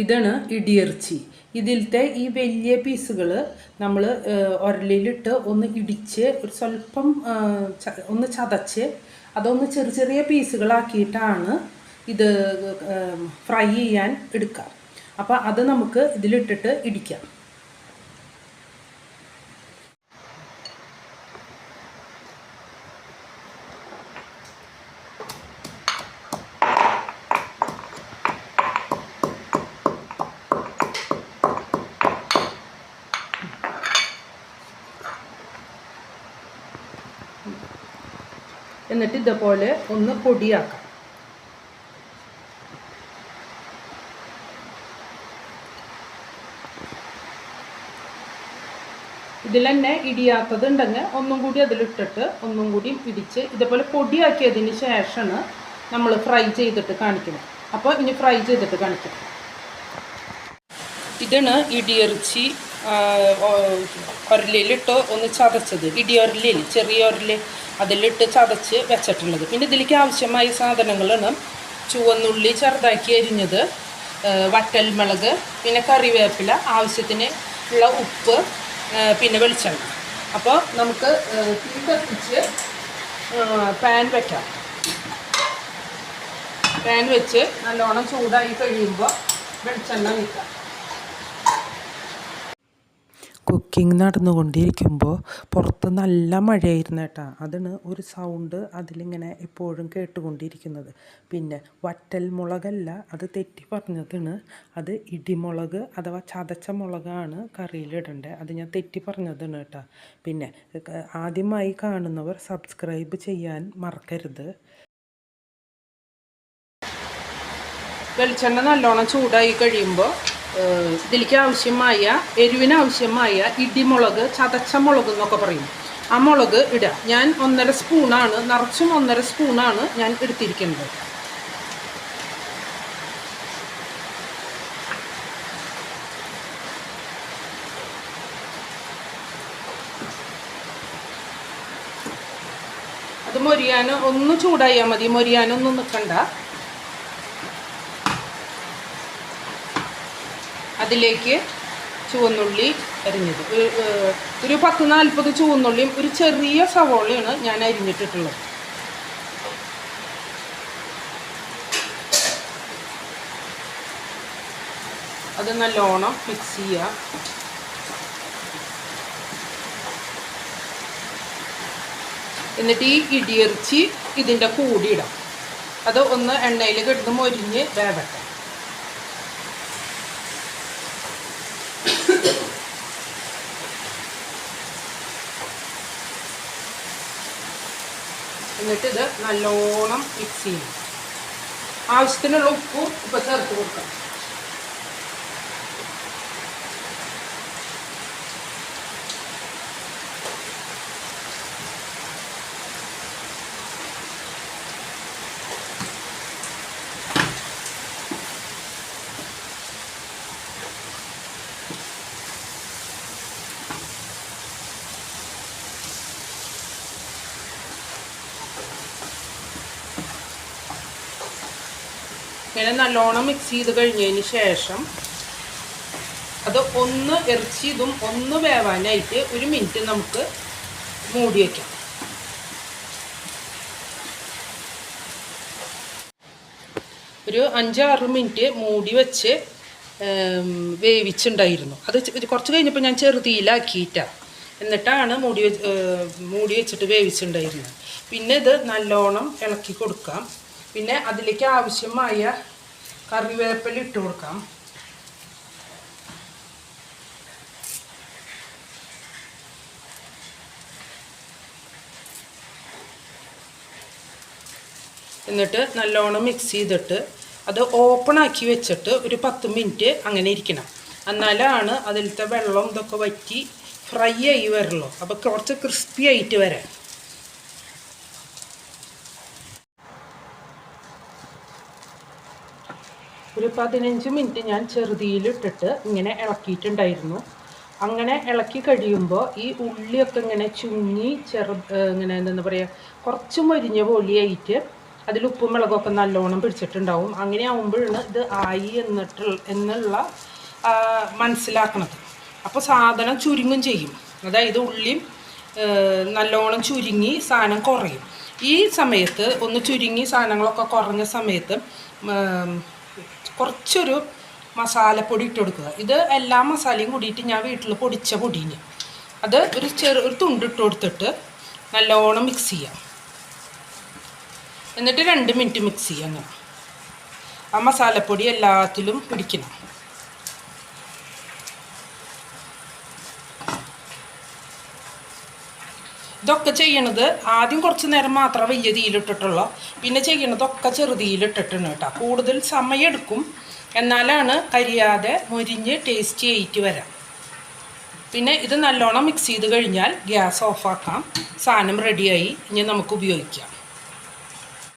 ഇതാണ് ഇടിയിറച്ചി. ഇതിലത്തെ ഈ വലിയ പീസുകൾ നമ്മൾ ഉരലിലിട്ട് ഒന്ന് ഇടിച്ച് ഒരു സ്വല്പം ഒന്ന് ചതച്ച് അതൊന്ന് ചെറിയ ചെറിയ പീസുകളാക്കിയിട്ടാണ് ഇത് ഫ്രൈ ചെയ്യാൻ എടുക്കുക. അപ്പോൾ അത് നമുക്ക് ഇതിലിട്ടിട്ട് ഇടിക്കാം. എന്നിട്ട് ഇതുപോലെ ഒന്ന് പൊടിയാക്കാം. ഇതിൽ തന്നെ ഇടിയാത്തതുണ്ടെങ്കിൽ ഒന്നും കൂടി അതിലിട്ടിട്ട് ഒന്നും കൂടി ഇടിച്ച് ഇതുപോലെ പൊടിയാക്കിയതിന് ശേഷമാണ് നമ്മൾ ഫ്രൈ ചെയ്തിട്ട് കാണിക്കുന്നത്. അപ്പോൾ ഇനി ഫ്രൈ ചെയ്തിട്ട് കാണിക്കാം. ഇതാണ് ഇടിയിറച്ചി ഉരലിലിട്ട് ഒന്ന് ചതച്ചത്. ഇടിയുരലിൽ ചെറിയ ഉരല് അതിലിട്ട് ചതച്ച് വെച്ചിട്ടുള്ളത്. പിന്നെ ഇതിലേക്ക് ആവശ്യമായ സാധനങ്ങളാണ് ചുവന്നുള്ളി ചെറുതാക്കി അരിഞ്ഞത്, വറ്റൽമുളക്, പിന്നെ കറിവേപ്പില, ആവശ്യത്തിന് ഉള്ള ഉപ്പ്, പിന്നെ വെളിച്ചെണ്ണ. അപ്പോൾ നമുക്ക് തീ കത്തിച്ച് പാൻ വയ്ക്കാം. പാൻ വെച്ച് നല്ലോണം ചൂടായി കഴിയുമ്പോൾ വെളിച്ചെണ്ണ വയ്ക്കാം. കുക്കിംഗ് നടന്നുകൊണ്ടിരിക്കുമ്പോൾ പുറത്ത് നല്ല മഴയായിരുന്നു കേട്ടോ. അതാണ് ഒരു സൗണ്ട് അതിലിങ്ങനെ എപ്പോഴും കേട്ടുകൊണ്ടിരിക്കുന്നത്. പിന്നെ വറ്റൽ മുളകല്ല, അത് തെറ്റി പറഞ്ഞതാണ്. അത് ഇടിമുളക് അഥവാ ചതച്ച മുളകാണ് കറിയിലിടേണ്ടത്. അത് ഞാൻ തെറ്റി പറഞ്ഞതാണ് കേട്ടോ. പിന്നെ ആദ്യമായി കാണുന്നവർ സബ്സ്ക്രൈബ് ചെയ്യാൻ മറക്കരുത്. വെളിച്ചെണ്ണ നല്ലോണം ചൂടായി കഴിയുമ്പോൾ ഇതിലേക്ക് ആവശ്യമായ എരിവിനാവശ്യമായ ഇടിമുളക്, ചതച്ച മുളക് എന്നൊക്കെ പറയും, ആ മുളക് ഇടുക. ഞാൻ 1.5 സ്പൂണാണ്, നിറച്ചും 1.5 സ്പൂണാണ് ഞാൻ എടുത്തിരിക്കുന്നത്. അത് മൊരിയാൻ ഒന്ന് ചൂടായാൽ മതി, മൊരിയാനൊന്നും നിൽക്കണ്ട. അതിലേക്ക് ചുവന്നുള്ളി അരിഞ്ഞത്, ഒരു 10-40 ചുവന്നുള്ളിയും ഒരു ചെറിയ സവോളയാണ് ഞാൻ അരിഞ്ഞിട്ടിട്ടുള്ളത്. അത് നല്ലോണം മിക്സ് ചെയ്യുക. എന്നിട്ട് ഈ ഇടിയിറച്ചി ഇതിൻ്റെ കൂടി ഇടാം. അത് ഒന്ന് എണ്ണയിൽ കിടന്ന് മൊരിഞ്ഞ് വേവട്ടെ. എന്നിട്ട് ഇത് നല്ലോണം മിക്സ് ചെയ്യും. ആവശ്യത്തിനുള്ള ഉപ്പും ഇപ്പം ചേർത്ത് കൊടുക്കാം. ഇങ്ങനെ നല്ലോണം മിക്സ് ചെയ്ത് കഴിഞ്ഞതിന് ശേഷം അത് ഒന്ന് ഇറച്ചി ഇതും ഒന്ന് വേവാനായിട്ട് 1 മിനിറ്റ് നമുക്ക് മൂടി വയ്ക്കാം. ഒരു 5-6 മിനിറ്റ് മൂടി വെച്ച് വേവിച്ചുണ്ടായിരുന്നു. അത് കുറച്ച് കഴിഞ്ഞപ്പോൾ ഞാൻ ചെറുതീയിലാക്കിയിട്ടാണ്, എന്നിട്ടാണ് മൂടി വെച്ചിട്ട് വേവിച്ചിട്ടുണ്ടായിരുന്നത്. പിന്നെ ഇത് നല്ലോണം ഇളക്കി കൊടുക്കാം. പിന്നെ അതിലേക്ക് ആവശ്യമായ കറിവേപ്പില ഇട്ട് കൊടുക്കാം. എന്നിട്ട് നല്ലോണം മിക്സ് ചെയ്തിട്ട് അത് ഓപ്പണാക്കി വെച്ചിട്ട് ഒരു 10 മിനിറ്റ് അങ്ങനെ ഇരിക്കണം. എന്നാലാണ് അതിലത്തെ വെള്ളം ഇതൊക്കെ വറ്റി ഫ്രൈ ആയി വരുള്ളൂ. അപ്പോൾ കുറച്ച് ക്രിസ്പി ആയിട്ട് വരാൻ. ഒരു 15 മിനിറ്റ് ഞാൻ ചെറുതീയിലിട്ടിട്ട് ഇങ്ങനെ ഇളക്കിയിട്ടുണ്ടായിരുന്നു. അങ്ങനെ ഇളക്കി കഴിയുമ്പോൾ ഈ ഉള്ളിയൊക്കെ ഇങ്ങനെ ചുങ്ങി ഇങ്ങനെ എന്താ പറയുക, കുറച്ച് മൊരിഞ്ഞ പോലെയായിട്ട് അതിൽ ഉപ്പും മുളകൊക്കെ നല്ലോണം പിടിച്ചിട്ടുണ്ടാവും. അങ്ങനെ ആകുമ്പോഴാണ് ഇത് ആയി എന്നുള്ള മനസ്സിലാക്കണത്. അപ്പോൾ സാധനം ചുരുങ്ങും ചെയ്യും. അതായത് ഉള്ളിയും നല്ലോണം ചുരുങ്ങി സാധനം കുറയും. ഈ സമയത്ത് ഒന്ന് ചുരുങ്ങി സാധനങ്ങളൊക്കെ കുറഞ്ഞ സമയത്ത് കുറച്ചൊരു മസാലപ്പൊടി ഇട്ട് കൊടുക്കുക. ഇത് എല്ലാ മസാലയും കൂടിയിട്ട് ഞാൻ വീട്ടിൽ പൊടിച്ച പൊടിന് അത് ഒരു തുണ്ടിട്ട് കൊടുത്തിട്ട് നല്ലോണം മിക്സ് ചെയ്യാം. എന്നിട്ട് 2 മിനിറ്റ് മിക്സ് ചെയ്യുക. അങ്ങനെ ആ മസാലപ്പൊടി എല്ലാത്തിലും പിടിക്കണം. ഇതൊക്കെ ചെയ്യണത് ആദ്യം കുറച്ച് നേരം മാത്രമേ വലിയ തീയിലിട്ടിട്ടുള്ളൂ. പിന്നെ ചെയ്യണതൊക്കെ ചെറുതീയിലിട്ടിട്ടാണ് കേട്ടോ. കൂടുതൽ സമയമെടുക്കും, എന്നാലാണ് കരിയാതെ മൊരിഞ്ഞ് ടേസ്റ്റി ആയിട്ട് വരാം. പിന്നെ ഇത് നല്ലോണം മിക്സ് ചെയ്ത് കഴിഞ്ഞാൽ ഗ്യാസ് ഓഫാക്കാം. സാധനം റെഡിയായി. ഇനി നമുക്ക് ഉപയോഗിക്കാം.